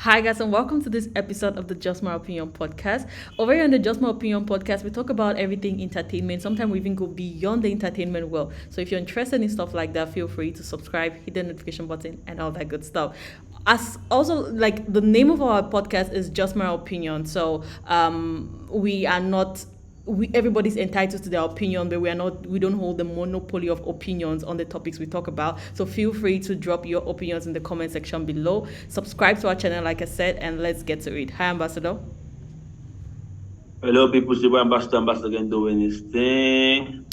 Hi guys, and welcome to this episode of the Just My Opinion podcast. Over here on the Just My Opinion podcast, we talk about everything entertainment. Sometimes we even go beyond the entertainment world. So if you're interested in stuff like that, feel free to subscribe, hit the notification button, and all that good stuff. As also, like, the name of our podcast is Just My Opinion. So we are not everybody's entitled to their opinion, but we don't hold the monopoly of opinions on the topics we talk about. So feel free to drop your opinions in the comment section below. Subscribe to our channel, like I said, and let's get to it. Hi, Ambassador. Hello, people. Super Ambassador again doing his thing.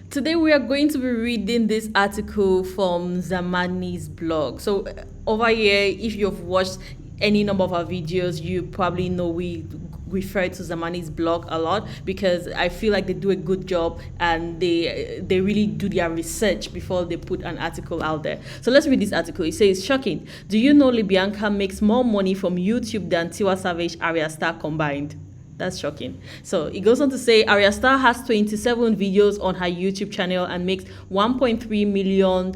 Today we are going to be reading this article from Zamani's blog. So over here, if you've watched any number of our videos, you probably know we refer to Zamani's blog a lot because I feel like they do a good job and they really do their research before they put an article out there. So let's read this article. It says, shocking. Do you know Libianca makes more money from YouTube than Tiwa Savage, Ayra Starr combined? That's shocking. So it goes on to say Ayra Starr has 27 videos on her YouTube channel and makes $1.3 million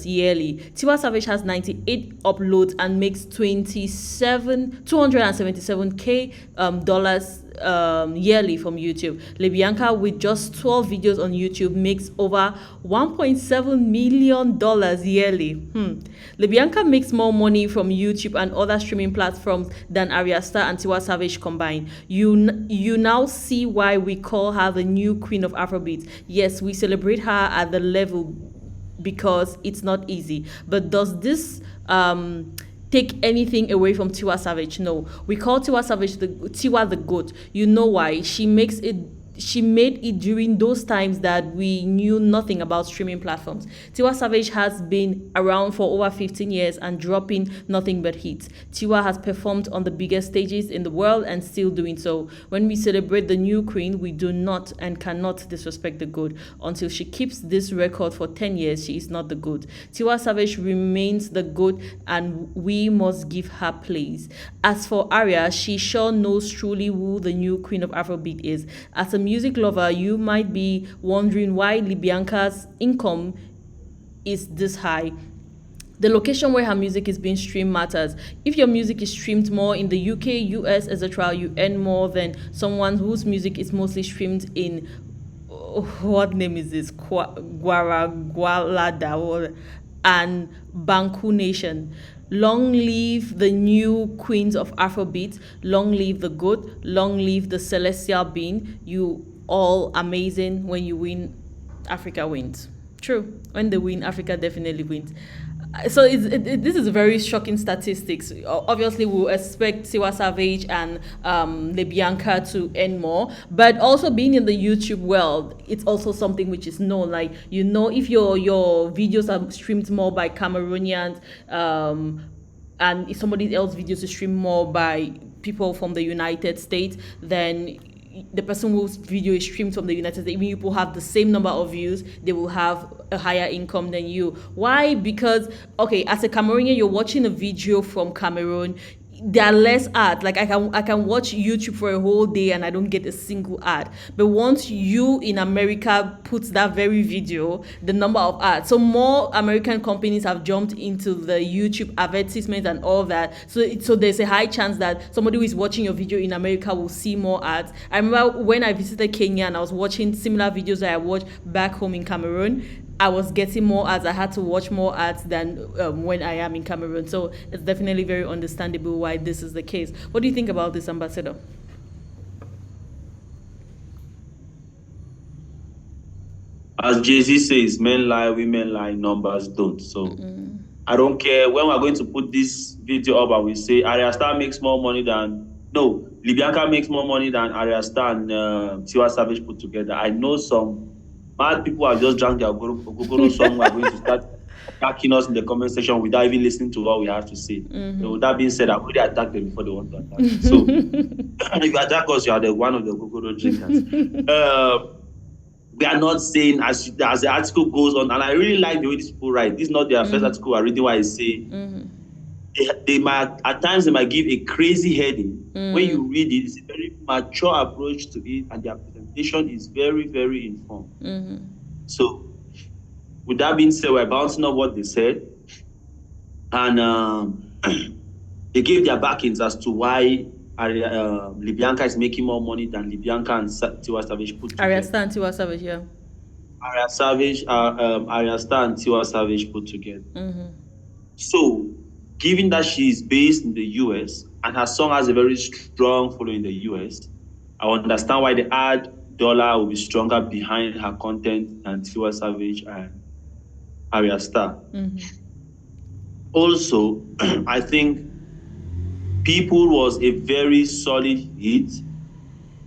yearly. Tiwa Savage has 98 uploads and makes 277k dollars yearly from YouTube. Libianca, with just 12 videos on YouTube, makes over $1.7 million yearly. Libianca makes more money from YouTube and other streaming platforms than Ayra Starr and Tiwa Savage combined. You now see why we call her the new queen of Afrobeat. Yes, we celebrate her at the level because it's not easy. But does this take anything away from Tiwa Savage? No. We call Tiwa the GOAT. You know why? She made it during those times that we knew nothing about streaming platforms. Tiwa Savage has been around for over 15 years and dropping nothing but hits. Tiwa has performed on the biggest stages in the world and still doing so. When we celebrate the new queen, we do not and cannot disrespect the GOAT. Until she keeps this record for 10 years, she is not the GOAT. Tiwa Savage remains the GOAT and we must give her praise. As for Ayra, she sure knows truly who the new queen of Afrobeat is. As a music lover, you might be wondering why Libianca's income is this high. The location where her music is being streamed matters. If your music is streamed more in the UK, US, etc., you earn more than someone whose music is mostly streamed in what name is this? Guaragwalada and Banku Nation. Long live the new queens of Afrobeat. Long live the GOAT. Long live the celestial being. You all amazing. When you win, Africa wins. True. When they win, Africa definitely wins. So this is very shocking statistics. Obviously, we'll expect Tiwa Savage and Libianca to earn more, but also being in the YouTube world, it's also something which is known. Like, you know, if your videos are streamed more by Cameroonians, and if somebody else's videos are streamed more by people from the United States, then the person whose video is streamed from the United States, even people have the same number of views, they will have a higher income than you. Why? Because, okay, as a Cameroonian, you're watching a video from Cameroon, there are less ads. Like, I can watch YouTube for a whole day and I don't get a single ad. But once you in America put that very video, the number of ads. So more American companies have jumped into the YouTube advertisement and all that. So there's a high chance that somebody who is watching your video in America will see more ads. I remember when I visited Kenya and I was watching similar videos that I watched back home in Cameroon, I was getting more ads. I had to watch more ads than when I am in Cameroon. So it's definitely very understandable why this is the case. What do you think about this, Ambassador? As Jay-Z says, men lie, women lie, numbers don't. So I don't care when we're going to put this video up and we say Ayra Starr makes more money than Libianca makes more money than Ayra Starr and Tiwa Savage put together. I know some mad people have just drank their Gogoro song. We're going to start attacking us in the comment section without even listening to what we have to say. So with that being said, I've already attacked them before they want to attack us. So if you attack us, you are one of the Gogoro drinkers. We are not saying as the article goes on, and I really like the way these people write. This is not their first article. I reading what I say. They might at times they might give a crazy heading. When you read it, it's a very mature approach to it, and their presentation is very, very informed. So, with that being said, we're bouncing off what they said, and they gave their backings as to why Libianca is making more money than Libianca and Tiwa Savage put Ayra together. Starr and Tiwa Savage, yeah. Ayra Starr and Tiwa Savage put together. So, given that she is based in the US and her song has a very strong following in the US, I understand why the ad dollar will be stronger behind her content than Tiwa Savage and Ayra Starr. Also, I think People was a very solid hit,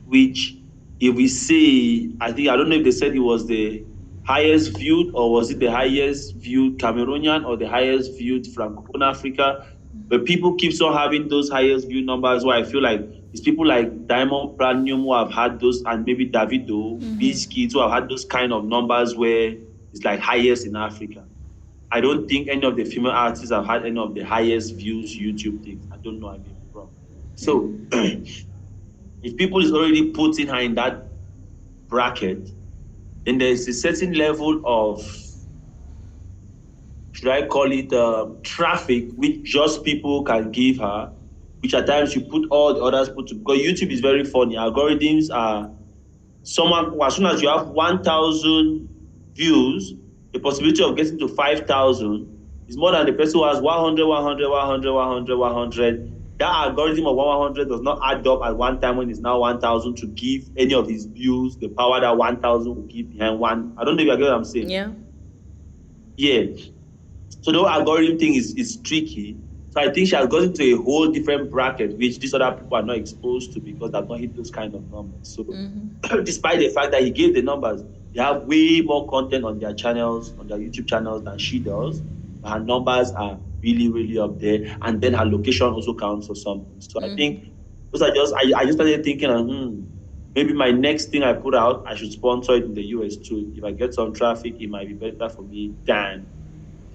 which, if we say, I don't know if they said it was the highest viewed or was it the highest viewed Cameroonian or the highest viewed Francophone Africa. But people keeps on having those highest viewed numbers where I feel like it's people like Diamond Platinum who have had those, and maybe Davido, Bizkit who have had those kind of numbers where it's like highest in Africa. I don't think any of the female artists have had any of the highest views YouTube things. I don't know, I may be wrong. So if people is already putting her in that bracket, then there's a certain level of, should I call it, traffic, which just people can give her, which at times you put all the others put to, because YouTube is very funny. Algorithms are, someone, as soon as you have 1,000 views, the possibility of getting to 5,000 is more than the person who has 100, 100, 100, 100, 100. That algorithm of 100 does not add up at one time when it's now 1,000 to give any of these views the power that 1,000 will give behind one. I don't know if you get what I'm saying. Yeah. Yeah. So the whole algorithm thing is tricky. So I think she has gotten to a whole different bracket, which these other people are not exposed to because they've not hit those kind of numbers. So despite the fact that he gave the numbers, they have way more content on their channels, on their YouTube channels than she does. Her numbers are really, really up there. And then her location also counts for something. So I think those are just, I just started thinking, maybe my next thing I put out, I should sponsor it in the US too. If I get some traffic, it might be better for me than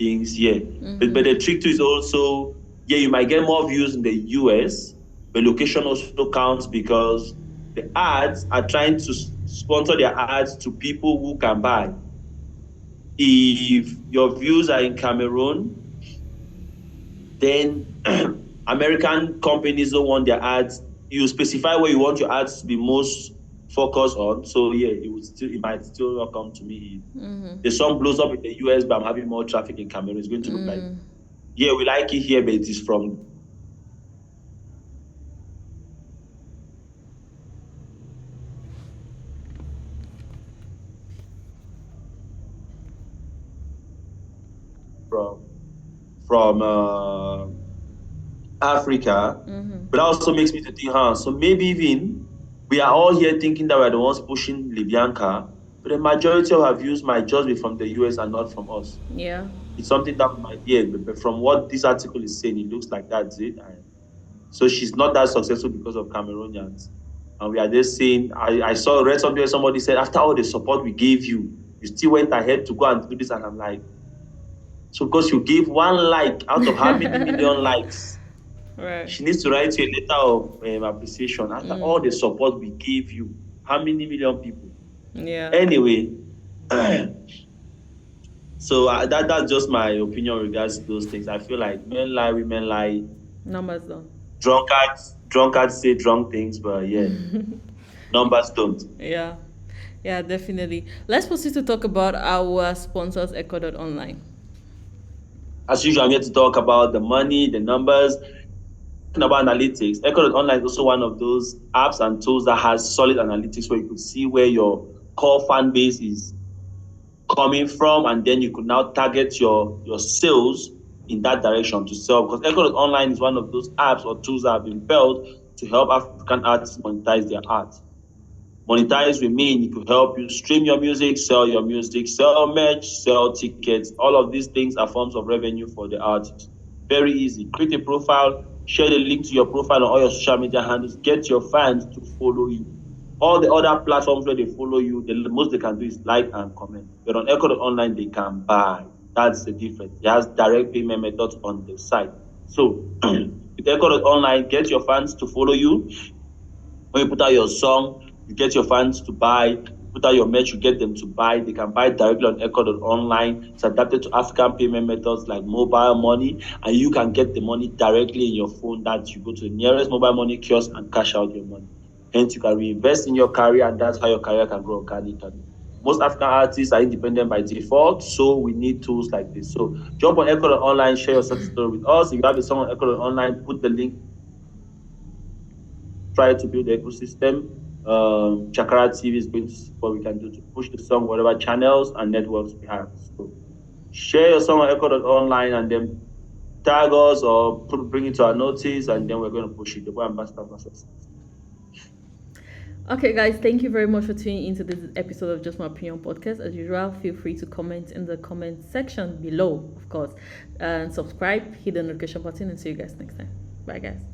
things. Yeah. But the trick too is also, yeah, you might get more views in the US, but location also counts because the ads are trying to sponsor their ads to people who can buy. If your views are in Cameroon, then American companies don't want their ads. You specify where you want your ads to be most focused on. So yeah, it might still not come to me. The song blows up in the US, but I'm having more traffic in Cameroon. It's going to look like, yeah, we like it here, but it is from from from Africa. But that also makes me to think, so maybe even we are all here thinking that we're the ones pushing Libianca, but the majority of our views might just be from the US and not from us. Yeah. It's something that might, yeah, but from what this article is saying, it looks like that's it. And so she's not that successful because of Cameroonians. And we are just saying, read something where somebody said, after all the support we gave you, you still went ahead to go and do this. And I'm like, so because you gave one like out of how many million likes, Right. she needs to write you a letter of appreciation after all the support we gave you. How many million people? Yeah. Anyway, so that's just my opinion regards to those things. I feel like men lie, women lie, Numbers though. drunkards say drunk things, but yeah, numbers don't. Yeah. Yeah, definitely. Let's proceed to talk about our sponsors, Online. As usual, I'm here to talk about the money, the numbers, about analytics. Online is also one of those apps and tools that has solid analytics where you could see where your core fan base is coming from, and then you could now target your sales in that direction to sell. Because Online is one of those apps or tools that have been built to help African artists monetize their art. Monetize with me, it will help you stream your music, sell merch, sell tickets. All of these things are forms of revenue for the artist. Very easy. Create a profile, share the link to your profile on all your social media handles, get your fans to follow you. All the other platforms where they follow you, the most they can do is like and comment. But on Online, they can buy. That's the difference. It has direct payment methods on the site. So with Online, get your fans to follow you. When you put out your song, you get your fans to buy. put out your merch, you get them to buy. They can buy directly on Echo.online. It's adapted to African payment methods like mobile money, and you can get the money directly in your phone. That you go to the nearest mobile money kiosk and cash out your money. Hence, you can reinvest in your career, and that's how your career can grow organically. Most African artists are independent by default, so we need tools like this. So jump on Echo.online, share your success story with us. If you have a song on Echo.online, put the link, try to build the ecosystem. Chakra TV is going to see what we can do to push the song, whatever channels and networks we have. So share your song on Echo.online and then tag us or bring it to our notice, and then we're going to push it. The boy ambassador process. Okay, guys, thank you very much for tuning into this episode of Just My Opinion podcast. As usual, feel free to comment in the comment section below, of course, and subscribe, hit the notification button, and see you guys next time. Bye, guys.